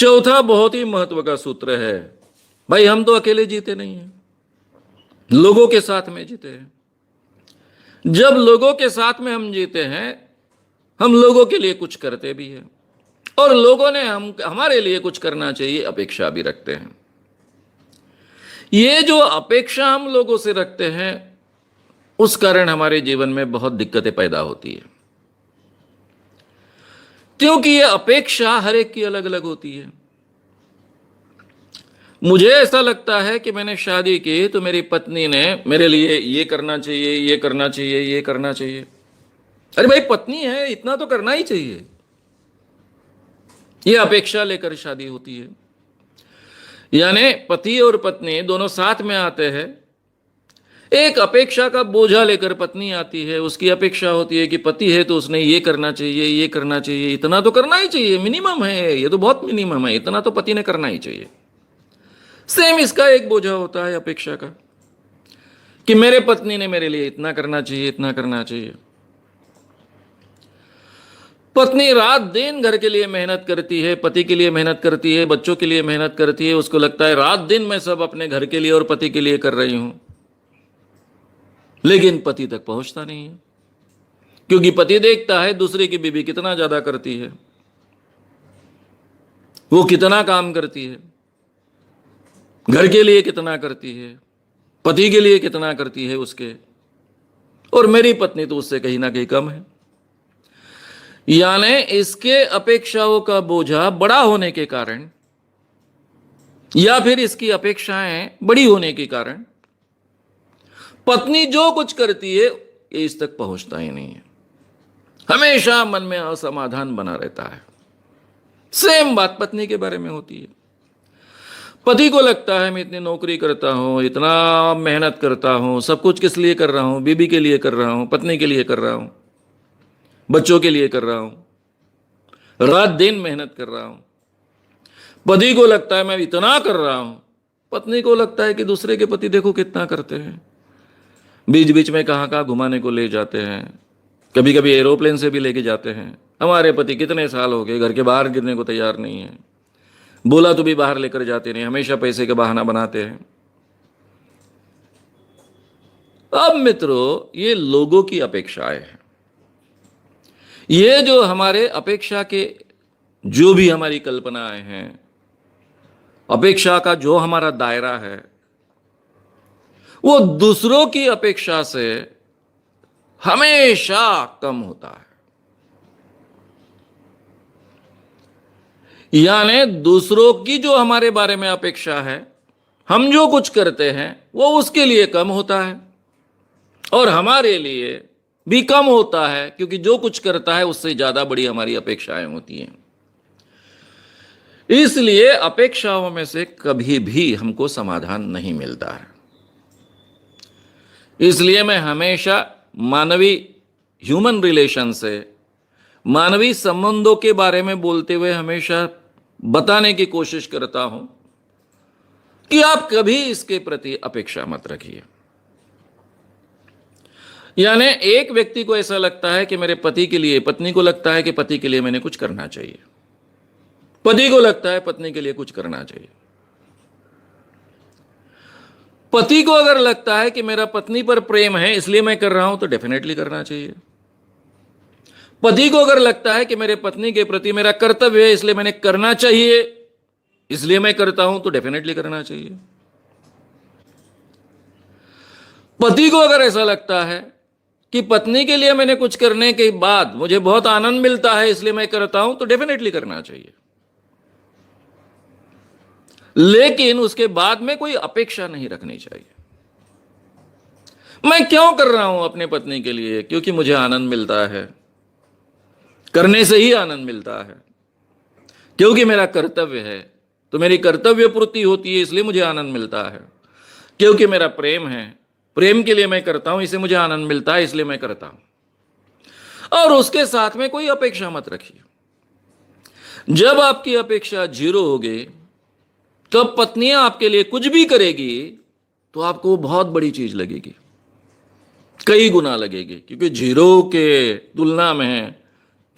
चौथा बहुत ही महत्व का सूत्र है, भाई हम तो अकेले जीते नहीं हैं, लोगों के साथ में जीते हैं। जब लोगों के साथ में हम जीते हैं, हम लोगों के लिए कुछ करते भी हैं, और लोगों ने हमारे लिए कुछ करना चाहिए अपेक्षा भी रखते हैं। ये जो अपेक्षा हम लोगों से रखते हैं, उस कारण हमारे जीवन में बहुत दिक्कतें पैदा होती है, क्योंकि ये अपेक्षा हर एक की अलग अलग होती है। मुझे ऐसा लगता है कि मैंने शादी की तो मेरी पत्नी ने मेरे लिए ये करना चाहिए, ये करना चाहिए, ये करना चाहिए। अरे भाई, पत्नी है, इतना तो करना ही चाहिए। ये अपेक्षा लेकर शादी होती है, यानी पति और पत्नी दोनों साथ में आते हैं। एक अपेक्षा का बोझा लेकर पत्नी आती है, उसकी अपेक्षा होती है कि पति है तो उसने ये करना चाहिए, ये करना चाहिए, इतना तो करना ही चाहिए, मिनिमम है, ये तो बहुत मिनिमम है, इतना तो पति ने करना ही चाहिए। सेम इसका एक बोझा होता है अपेक्षा का, कि मेरे पत्नी ने मेरे लिए इतना करना चाहिए, इतना करना चाहिए। पत्नी रात दिन घर के लिए मेहनत करती है, पति के लिए मेहनत करती है, बच्चों के लिए मेहनत करती है। उसको लगता है रात दिन मैं सब अपने घर के लिए और पति के लिए कर रही हूं, लेकिन पति तक पहुंचता नहीं है, क्योंकि पति देखता है दूसरे की बीवी कितना ज्यादा करती है, वो कितना काम करती है, घर के लिए कितना करती है, पति के लिए कितना करती है उसके, और मेरी पत्नी तो उससे कहीं ना कहीं कम है। यानी इसके अपेक्षाओं का बोझा बड़ा होने के कारण, या फिर इसकी अपेक्षाएं बड़ी होने के कारण, पत्नी जो कुछ करती है ये इस तक पहुंचता ही नहीं है। हमेशा मन में असमाधान बना रहता है। सेम बात पत्नी के बारे में होती है। पति को लगता है मैं इतनी नौकरी करता हूं, इतना मेहनत करता हूं, सब कुछ किस लिए कर रहा हूं, बीबी के लिए कर रहा हूं, पत्नी के लिए कर रहा हूं, बच्चों के लिए कर रहा हूं, रात दिन मेहनत कर रहा हूं। पति को लगता है मैं इतना कर रहा हूं, पत्नी को लगता है कि दूसरे के पति देखो कितना करते हैं, बीच बीच में कहां कहां घुमाने को ले जाते हैं, कभी कभी एरोप्लेन से भी लेके जाते हैं। हमारे पति कितने साल हो गए घर के बाहर गिरने को तैयार नहीं है, बोला तो भी बाहर लेकर जाते नहीं, हमेशा पैसे का बहाना बनाते हैं। अब मित्रों, ये लोगों की अपेक्षाएं हैं। ये जो हमारे अपेक्षा के जो भी हमारी कल्पनाएं हैं, अपेक्षा का जो हमारा दायरा है, वो दूसरों की अपेक्षा से हमेशा कम होता है। यानी दूसरों की जो हमारे बारे में अपेक्षा है, हम जो कुछ करते हैं वो उसके लिए कम होता है, और हमारे लिए भी कम होता है, क्योंकि जो कुछ करता है उससे ज्यादा बड़ी हमारी अपेक्षाएं होती हैं। इसलिए अपेक्षाओं में से कभी भी हमको समाधान नहीं मिलता है। इसलिए मैं हमेशा मानवीय ह्यूमन रिलेशन से, मानवीय संबंधों के बारे में बोलते हुए हमेशा बताने की कोशिश करता हूं कि आप कभी इसके प्रति अपेक्षा मत रखिए। यानी एक व्यक्ति को ऐसा लगता है कि मेरे पति के लिए, पत्नी को लगता है कि पति के लिए मैंने कुछ करना चाहिए, पति को लगता है पत्नी के लिए कुछ करना चाहिए। पति को अगर लगता है कि मेरा पत्नी पर प्रेम है इसलिए मैं कर रहा हूं, तो डेफिनेटली करना चाहिए। पति को अगर लगता है कि मेरे पत्नी के प्रति मेरा कर्तव्य है इसलिए मैंने करना चाहिए, इसलिए मैं करता हूं, तो डेफिनेटली करना चाहिए। पति को अगर ऐसा लगता है कि पत्नी के लिए मैंने कुछ करने के बाद मुझे बहुत आनंद मिलता है इसलिए मैं करता हूं, तो डेफिनेटली करना चाहिए। लेकिन उसके बाद में कोई अपेक्षा नहीं रखनी चाहिए। मैं क्यों कर रहा हूं अपने पत्नी के लिए? क्योंकि मुझे आनंद मिलता है, करने से ही आनंद मिलता है। क्योंकि मेरा कर्तव्य है तो मेरी कर्तव्य पूर्ति होती है इसलिए मुझे आनंद मिलता है। क्योंकि मेरा प्रेम है, प्रेम के लिए मैं करता हूं, इससे मुझे आनंद मिलता है इसलिए मैं करता हूं। और उसके साथ में कोई अपेक्षा मत रखिए। जब आपकी अपेक्षा जीरो होगी तब पत्नियां आपके लिए कुछ भी करेगी तो आपको बहुत बड़ी चीज लगेगी, कई गुना लगेगी, क्योंकि जीरो के तुलना में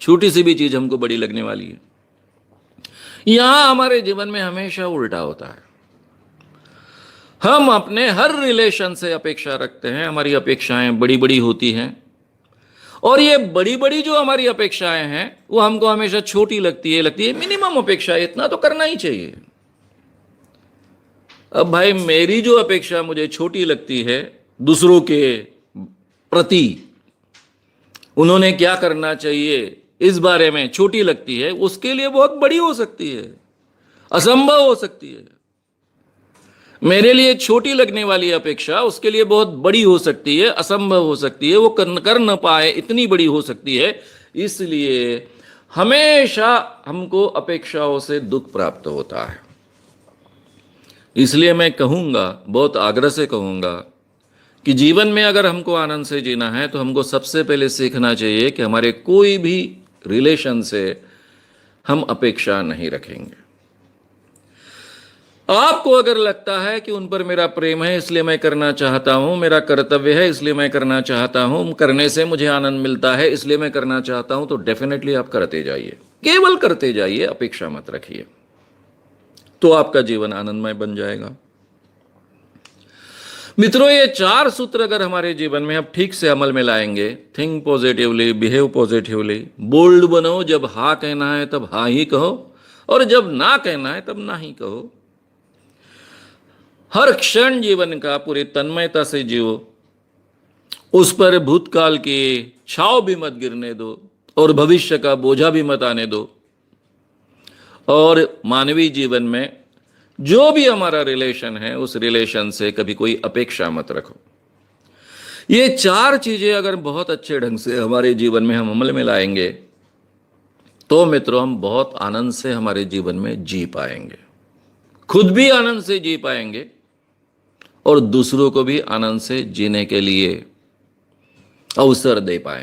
छोटी सी भी चीज हमको बड़ी लगने वाली है। यहां हमारे जीवन में हमेशा उल्टा होता है। हम अपने हर रिलेशन से अपेक्षा रखते हैं, हमारी अपेक्षाएं बड़ी बड़ी होती हैं, और ये बड़ी बड़ी जो हमारी अपेक्षाएं हैं वो हमको हमेशा छोटी लगती है मिनिमम अपेक्षा, इतना तो करना ही चाहिए। अब भाई मेरी जो अपेक्षा मुझे छोटी लगती है दूसरों के प्रति, उन्होंने क्या करना चाहिए इस बारे में छोटी लगती है, उसके लिए बहुत बड़ी हो सकती है, असंभव हो सकती है। मेरे लिए छोटी लगने वाली अपेक्षा उसके लिए बहुत बड़ी हो सकती है, असंभव हो सकती है, वो कर न पाए इतनी बड़ी हो सकती है। इसलिए हमेशा हमको अपेक्षाओं से दुख प्राप्त होता है। इसलिए मैं कहूंगा, बहुत आग्रह से कहूंगा, कि जीवन में अगर हमको आनंद से जीना है तो हमको सबसे पहले सीखना चाहिए कि हमारे कोई भी रिलेशन से हम अपेक्षा नहीं रखेंगे। आपको अगर लगता है कि उन पर मेरा प्रेम है इसलिए मैं करना चाहता हूं, मेरा कर्तव्य है इसलिए मैं करना चाहता हूं, करने से मुझे आनंद मिलता है इसलिए मैं करना चाहता हूं, तो डेफिनेटली आप करते जाइए, केवल करते जाइए, अपेक्षा मत रखिए, तो आपका जीवन आनंदमय बन जाएगा। मित्रों, ये 4 सूत्र अगर हमारे जीवन में आप ठीक से अमल में लाएंगे, think positively, behave positively, bold बनो, जब हाँ कहना है तब हाँ ही कहो, और जब ना कहना है तब ना ही कहो। हर क्षण जीवन का पूरी तन्मयता से जियो, उस पर भूतकाल की छाव भी मत गिरने दो और भविष्य का बोझा भी मत आने दो। और मानवीय जीवन में जो भी हमारा रिलेशन है उस रिलेशन से कभी कोई अपेक्षा मत रखो। ये 4 चीजें अगर बहुत अच्छे ढंग से हमारे जीवन में हम अमल में लाएंगे तो मित्रों हम बहुत आनंद से हमारे जीवन में जी पाएंगे, खुद भी आनंद से जी पाएंगे और दूसरों को भी आनंद से जीने के लिए अवसर दे पाएंगे।